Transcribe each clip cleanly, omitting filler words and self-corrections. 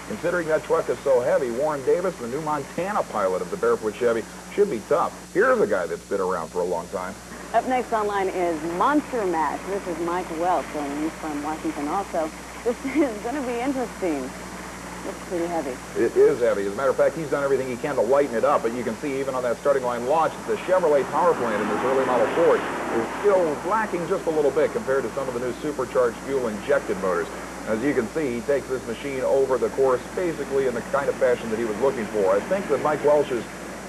Considering that truck is so heavy, Warren Davis, the new Montana pilot of the Barefoot Chevy, should be tough. Here's a guy that's been around for a long time. Up next online is Monster Mash. This is Mike Welch, and he's from Washington also. This is going to be interesting. It's pretty heavy. It is heavy. As a matter of fact, he's done everything he can to lighten it up, but you can see even on that starting line launch, the Chevrolet power plant in this early model Ford is still lacking just a little bit compared to some of the new supercharged fuel-injected motors. As you can see, he takes this machine over the course basically in the kind of fashion that he was looking for. I think that Mike Welch's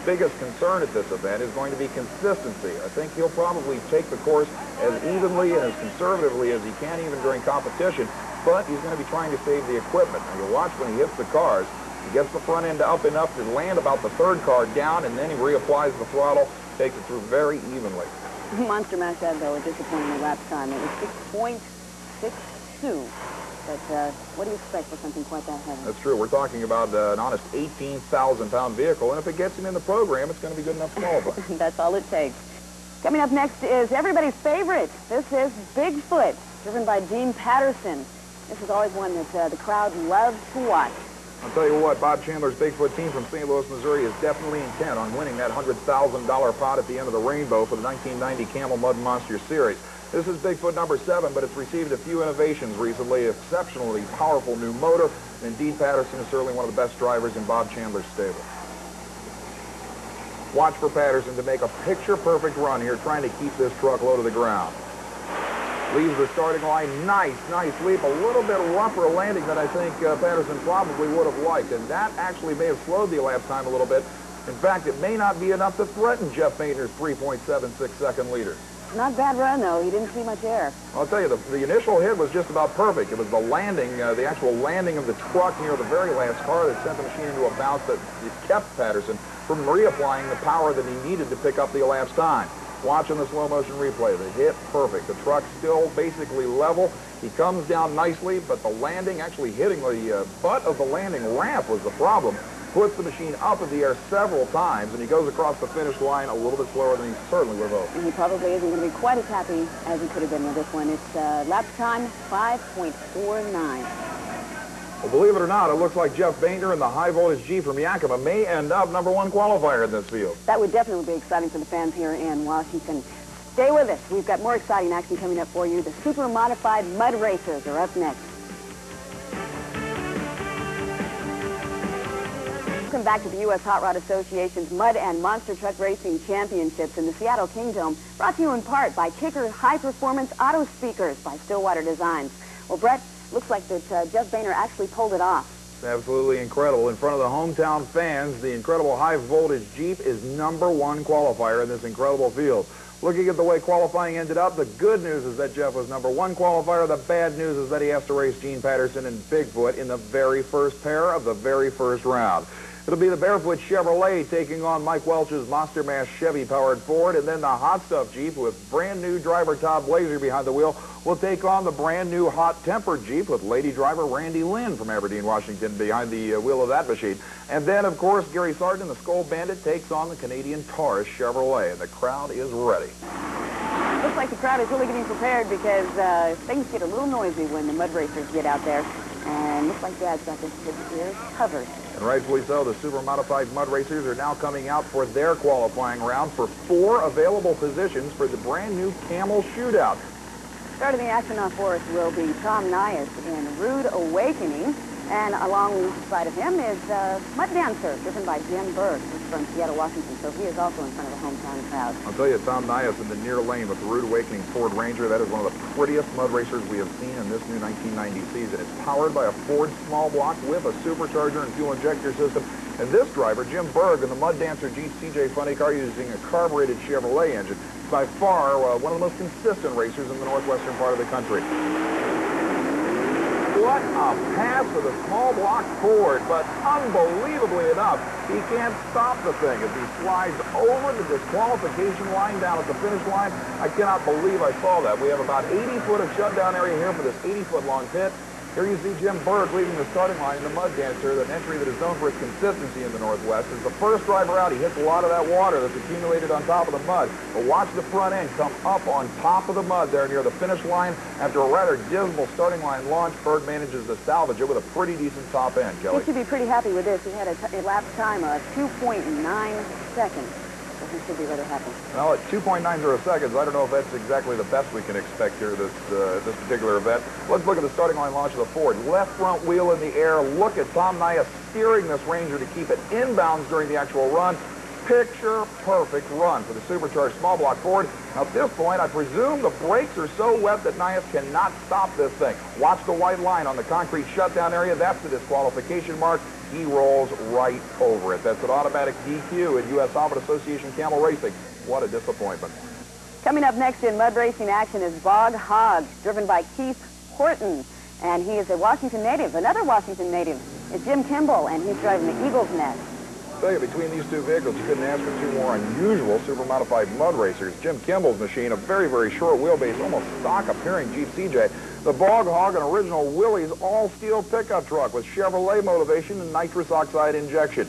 biggest concern at this event is going to be consistency. I think he'll probably take the course as evenly and as conservatively as he can even during competition, but he's going to be trying to save the equipment. Now you'll watch when he hits the cars, he gets the front end up enough to land about the third car down, and then he reapplies the throttle, takes it through very evenly. Monster Mash had, though, a disappointing lap time. It was 6.62. But what do you expect for something quite that heavy? That's true. We're talking about an honest 18,000-pound vehicle, and if it gets him in the program, it's going to be good enough to qualify. That's all it takes. Coming up next is everybody's favorite. This is Bigfoot, driven by Gene Patterson. This is always one that the crowd loves to watch. I'll tell you what, Bob Chandler's Bigfoot team from St. Louis, Missouri is definitely intent on winning that $100,000 pot at the end of the rainbow for the 1990 Camel Mud Monster Series. This is Bigfoot number 7, but it's received a few innovations recently, exceptionally powerful new motor. And indeed, Patterson is certainly one of the best drivers in Bob Chandler's stable. Watch for Patterson to make a picture-perfect run here, trying to keep this truck low to the ground. Leaves the starting line. Nice leap. A little bit rougher landing than I think Patterson probably would have liked, and that actually may have slowed the elapsed time a little bit. In fact, it may not be enough to threaten Jeff Bainter's 3.76-second leader. Not bad run, though. He didn't see much air. I'll tell you, the initial hit was just about perfect. It was the landing, the actual landing of the truck near the very last car that sent the machine into a bounce that kept Patterson from reapplying the power that he needed to pick up the elapsed time. Watching the slow-motion replay, the hit perfect. The truck still basically level. He comes down nicely, but the landing, actually hitting the butt of the landing ramp was the problem. Puts the machine up in the air several times, and he goes across the finish line a little bit slower than he certainly would have hoped. And he probably isn't going to be quite as happy as he could have been with this one. It's lap time 5.49. Well, believe it or not, it looks like Jeff Bainter and the high-voltage Jeep from Yakima may end up #1 qualifier in this field. That would definitely be exciting for the fans here in Washington. Stay with us. We've got more exciting action coming up for you. The super modified mud racers are up next. Welcome back to the U.S. Hot Rod Association's Mud and Monster Truck Racing Championships in the Seattle Kingdome, brought to you in part by Kicker High Performance Auto Speakers by Stillwater Designs. Well, Bret, looks like that Jeff Bainter actually pulled it off. Absolutely incredible. In front of the hometown fans, the incredible high-voltage Jeep is #1 qualifier in this incredible field. Looking at the way qualifying ended up, the good news is that Jeff was #1 qualifier. The bad news is that he has to race Gene Patterson and Bigfoot in the very first pair of the very first round. It'll be the Barefoot Chevrolet taking on Mike Welch's Monster Mash Chevy-powered Ford, and then the Hot Stuff Jeep with brand-new driver Todd Blazer behind the wheel will take on the brand-new Hot Tempered Jeep with lady driver Randy Lynn from Aberdeen, Washington behind the wheel of that machine. And then, of course, Gary Sargent, the Skull Bandit, takes on the Canadian Taurus Chevrolet, and the crowd is ready. Looks like the crowd is really getting prepared because things get a little noisy when the mud racers get out there. And looks like Dad's got his ears covered. And rightfully so, the super modified mud racers are now coming out for their qualifying round for 4 available positions for the brand new Camel Shootout. Starting the action on for us will be Tom Nias in Rude Awakening. And alongside of him is Mud Dancer, driven by Jim Berg, who's from Seattle, Washington. So he is also in front of the hometown crowd. I'll tell you, Tom Nias in the near lane with the Rude Awakening Ford Ranger. That is one of the prettiest mud racers we have seen in this new 1990 season. It's powered by a Ford small block with a supercharger and fuel injector system. And this driver, Jim Berg, in the Mud Dancer Jeep CJ Funny car using a carbureted Chevrolet engine, is by far one of the most consistent racers in the northwestern part of the country. What a pass for the small block Ford, but unbelievably enough, he can't stop the thing as he slides over the disqualification line down at the finish line. I cannot believe I saw that. We have about 80 foot of shutdown area here for this 80-foot long pit. Here you see Jim Burke leading the starting line in the Mud Dancer, an entry that is known for its consistency in the Northwest. As the first driver out, he hits a lot of that water that's accumulated on top of the mud. But watch the front end come up on top of the mud there near the finish line. After a rather dismal starting line launch, Burke manages to salvage it with a pretty decent top end, Kelly. He should be pretty happy with this. He had a lap time of 2.9 seconds. So he should be rather happy. Well, at 2.90 seconds, I don't know if that's exactly the best we can expect here this particular event. Let's look at the starting line launch of the Ford. Left front wheel in the air. Look at Tom Nyas steering this Ranger to keep it inbounds during the actual run. Picture-perfect run for the supercharged small block Ford. Now, at this point, I presume the brakes are so wet that Nyas cannot stop this thing. Watch the white line on the concrete shutdown area. That's the disqualification mark. He rolls right over it. That's an automatic DQ in U.S. Association Camel Racing. What a disappointment. Coming up next in mud racing action is HAWG, driven by Keith Horton. And he is a Washington native. Another Washington native is Jim Kimball, and he's driving the Eagle's Nest. I tell you, between these two vehicles, you couldn't ask for two more unusual super-modified mud racers. Jim Kimball's machine, a very, very short wheelbase, almost stock-appearing Jeep CJ. The HAWG, an original Willys all-steel pickup truck with Chevrolet motivation and nitrous oxide injection.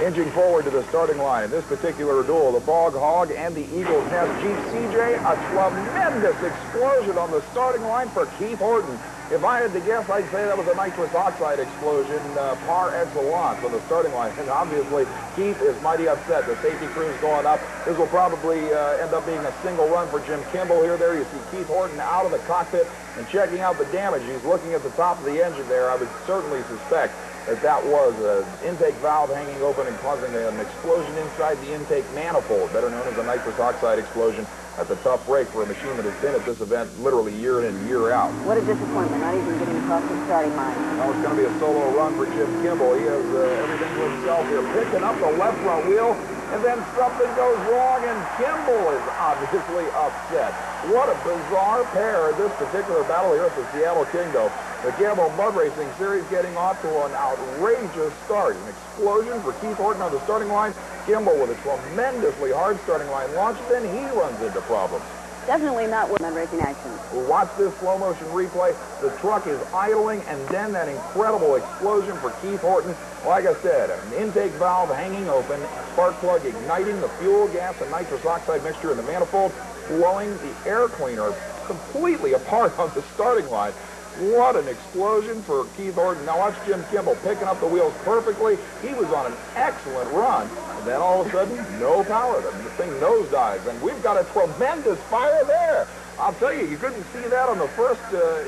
Inching forward to the starting line in this particular duel, the HAWG and the Eagle's Nest Jeep CJ, a tremendous explosion on the starting line for Keith Horton. If I had to guess, I'd say that was a nitrous oxide explosion par excellence on the starting line. And obviously, Keith is mighty upset. The safety crew's going up. This will probably end up being a single run for Jim Kimball here. There you see Keith Horton out of the cockpit and checking out the damage. He's looking at the top of the engine there. I would certainly suspect that was an intake valve hanging open and causing an explosion inside the intake manifold, better known as a nitrous oxide explosion. That's a tough break for a machine that has been at this event literally year in and year out. What a disappointment, not even getting across the starting line. Now it's going to be a solo run for Jim Kimball. He has everything to himself here, picking up the left front wheel, and then something goes wrong, and Kimball is obviously upset. What a bizarre pair in this particular battle here at the Seattle Kingdome. The Camel Mud Racing Series getting off to an outrageous start. An explosion for Keith Horton on the starting line. Kimball with a tremendously hard starting line launch. Then he runs into problems. Definitely not with mud racing action. Watch this slow motion replay. The truck is idling, and then that incredible explosion for Keith Horton. Like I said, an intake valve hanging open, spark plug igniting the fuel gas and nitrous oxide mixture in the manifold, blowing the air cleaner completely apart on the starting line. What an explosion for Keith Horton. Now watch Jim Kimball picking up the wheels perfectly. He was on an excellent run. And then all of a sudden, no power. The thing nosedives. And we've got a tremendous fire there. I'll tell you, you couldn't see that on the first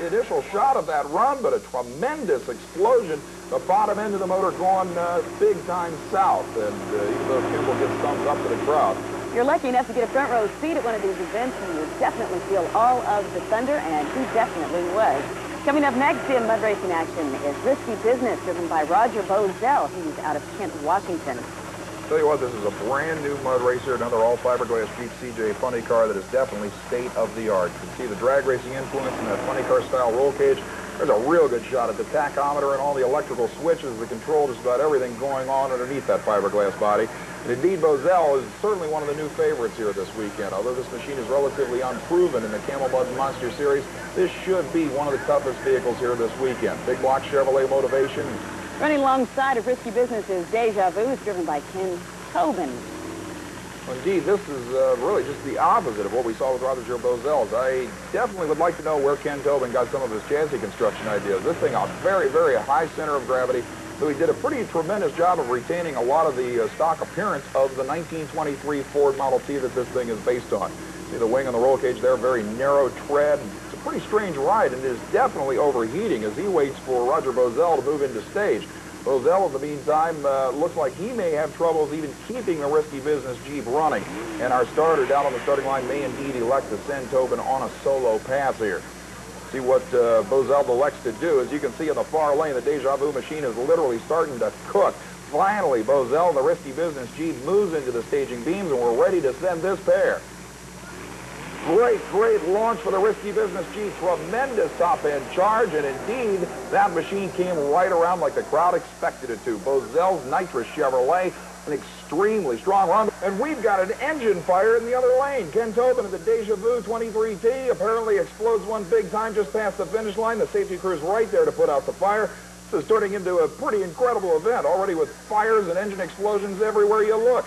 initial shot of that run, but a tremendous explosion. The bottom end of the motor going big time south. And even though Kimball gets thumbs up to the crowd. You're lucky enough to get a front row seat at one of these events, and you would definitely feel all of the thunder, and he definitely was. Coming up next in mud racing action is Risky Business, driven by Roger BOZELL. He's out of Kent, Washington. Tell you what, this is a brand new mud racer, another all fiberglass Jeep CJ funny car that is definitely state-of-the-art. You can see the drag racing influence in that funny car style roll cage. There's a real good shot at the tachometer and all the electrical switches that control just about everything going on underneath that fiberglass body. And indeed, BOZELL is certainly one of the new favorites here this weekend. Although this machine is relatively unproven in the Camel Mud Monster Series, this should be one of the toughest vehicles here this weekend. Big block Chevrolet motivation. Running alongside of Risky Business is Deja Vu, is driven by Ken Tobin. Indeed, this is really just the opposite of what we saw with Roger BOZELL. I definitely would like to know where Ken Tobin got some of his chassis construction ideas. This thing, a very, very high center of gravity. So he did a pretty tremendous job of retaining a lot of the stock appearance of the 1923 Ford Model T that this thing is based on. See the wing on the roll cage there, very narrow tread. It's a pretty strange ride, and it is definitely overheating as he waits for Roger BOZELL to move into stage. BOZELL, in the meantime, looks like he may have troubles even keeping the Risky Business Jeep running. And our starter down on the starting line may indeed elect to send Tobin on a solo pass here. See what BOZELL elects to do. As you can see in the far lane, the Deja Vu machine is literally starting to cook. Finally, BOZELL, the Risky Business Jeep, moves into the staging beams, and we're ready to send this pair. Great launch for the Risky Business Jeep. Tremendous top-end charge, and indeed, that machine came right around like the crowd expected it to. BOZELL's nitrous Chevrolet An extremely strong run. And we've got an engine fire in the other lane. Ken Tobin of the Deja Vu 23T apparently explodes one big time just past the finish line. The safety crew's right there to put out the fire. This is turning into a pretty incredible event, already with fires and engine explosions everywhere you look.